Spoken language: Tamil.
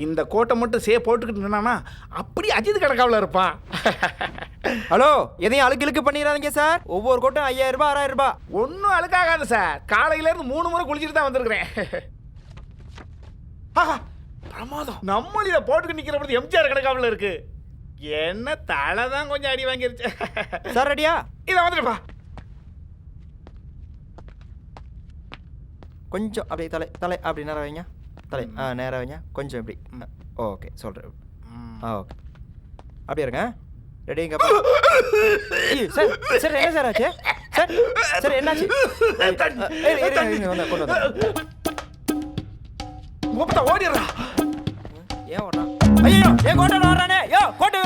இந்த கோட்டை மட்டும் போட்டுக்கிட்டு நின்னானா அப்படி அஜித் கணக்காவில் இருப்பான். ஹலோ, எதையும் அழுக்கு பண்ணிடாதீங்க சார். ஒவ்வொரு கோட்டும் 5000 ரூபாய் 6000 ரூபாய். ஒன்றும் அழுக்காகாது சார். காலையிலேருந்து 3 முறை குளிச்சுட்டு தான் வந்திருக்கிறேன். ஆஹா, பிரமாதம். நம்மளும் இதை போட்டுக்கிட்டு நிற்கிற பொழுது எம்ஜிஆர் கணக்காவில் இருக்கு. என்ன தலை தான் கொஞ்சம் அடி வாங்கிருச்சு. சார் ரெடியா? இதை வந்துடுப்பா. கொஞ்சம் அப்படியே தலை தலை அப்படி நேரம் வைங்க. தலை நேரம் வைங்க. கொஞ்சம் இப்படி. ஓகே சொல்கிறேன். ஓகே அப்படியே இருங்க. ரெடிங்க. சார் சார் என்ன சார் ஆச்சு? சார் சார் என்னாச்சு? கொண்டு வந்து ஓடிடுறா. ஏன் ஓடுறான்? ஐயோ ஏன் கோட்டை ஓடுறானே? யோ கோட்டை